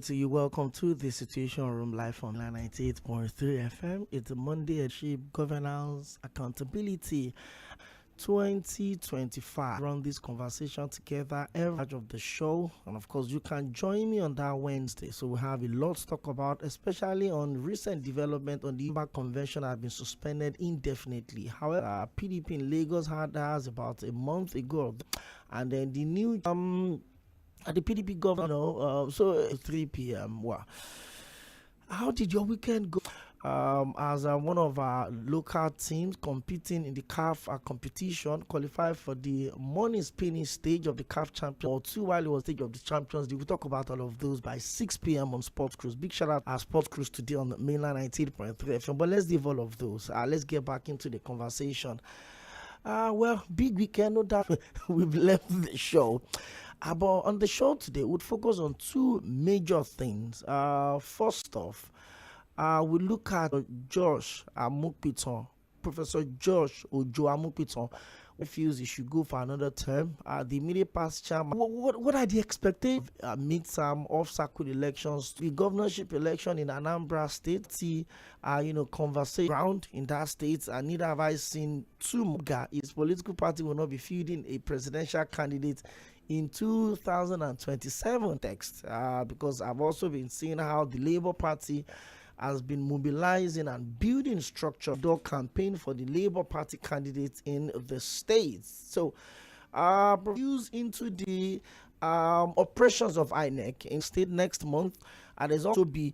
So you welcome to the Situation Room live on 98.3 FM. It's a Monday at Governance Accountability 2025. Run this conversation together every part of the show, and of course you can join me on that Wednesday. So we have a lot to talk about, especially on recent development on the Ibadan convention that has been suspended indefinitely. However, PDP in Lagos had ours about a month ago, and then the new the PDP governor, so 3 p.m. Wow. How did your weekend go? As one of our local teams competing in the CAF competition, qualified for the morning spinning stage of the CAF Champions, or 2 while it was stage of the Champions League. We'll talk about all of those by 6 p.m. on Sports Cruise. Big shout out our Sports Cruise today on the mainland 98.3 FM. But let's leave all of those. Let's get back into the conversation. Well, big weekend, no doubt. We've left the show. But on the show today, we'll focus on 2 major things. First off, we look at Josh Amukpiton, Professor Josh Ojo Amukpiton, who feels he should go for another term. The immediate past chairman. What are the expectations? Midterm off-circuit elections, the governorship election in Anambra State. See, conversation ground in that state. And neither have I seen Tumuga. His political party will not be fielding a presidential candidate in 2027 text, because I've also been seeing how the Labour Party has been mobilizing and building structure to campaign for the Labour Party candidates in the states. So, use into the operations of INEC in state next month, and there's also be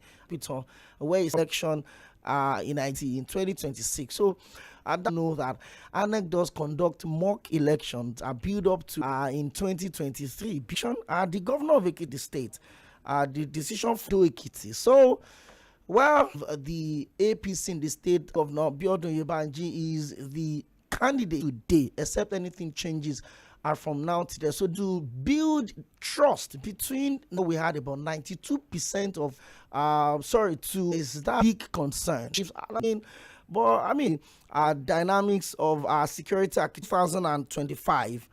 where is election in 2026. So I don't know that INEC does conduct mock elections build up to in 2023. The governor of Ekiti State, the decision for Ekiti. So, well, the APC in the state, Governor Biodun Yebanji, is the candidate today, except anything changes from now to there. So to build trust between, we had about 92% of, is that big concern. Dynamics of our security act 2025.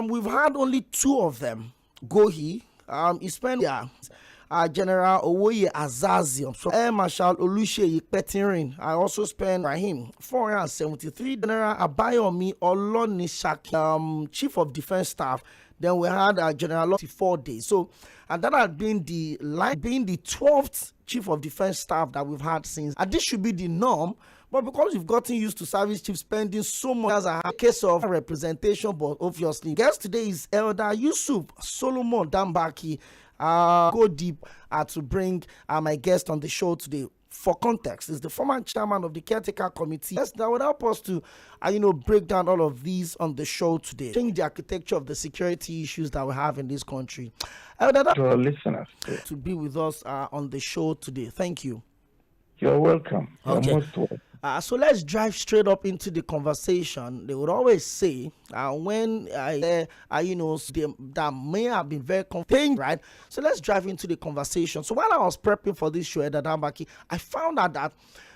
We've had only 2 of them. Gohi, he spent General Owoye Azazium, so Air Marshal Oluseyi Petirin. I also spent Rahim 473. General Abayomi Olonisaki, Chief of Defense Staff. Then we had General 4 days. So, and that had been the 12th Chief of Defense Staff that we've had since. And this should be the norm. But because we've gotten used to service chief spending so much as a case of representation, but obviously, guest today is Elder Yusuf Solomon Dambaki. Go deep to bring my guest on the show today. For context, is the former chairman of the caretaker committee. Yes, that would help us to, break down all of these on the show today. Change the architecture of the security issues that we have in this country. To our listeners, to be with us on the show today. Thank you. You're welcome. Okay. You're most welcome. So let's drive straight up into the conversation. They would always say when that may have been very confusing, right? So let's drive into the conversation. So while I was prepping for this show at Dambaki, I found out that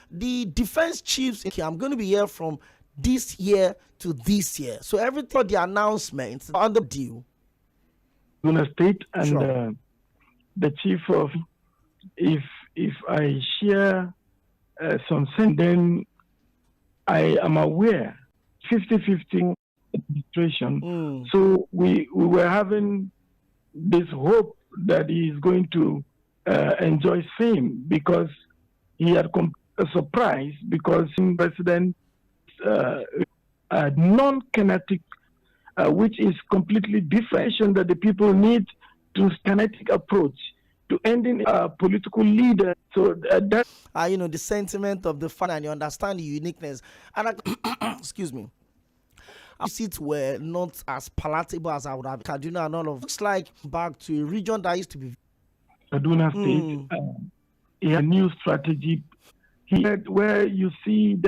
the defense chiefs, I'm going to be here from this year to this year. So everything, the announcements on the deal. State and Sure. The chief of, if I share something, then I am aware 50-50 administration. So we were having this hope that he is going to enjoy fame because he had a surprise because president non-kinetic, which is completely different that the people need to kinetic approach to ending a political leader. So that the sentiment of the fan, and you understand the uniqueness. And excuse me, seats were not as palatable as I would have. Kaduna and all of looks like back to a region that used to be Kaduna State. He had a new strategy. He had where you see that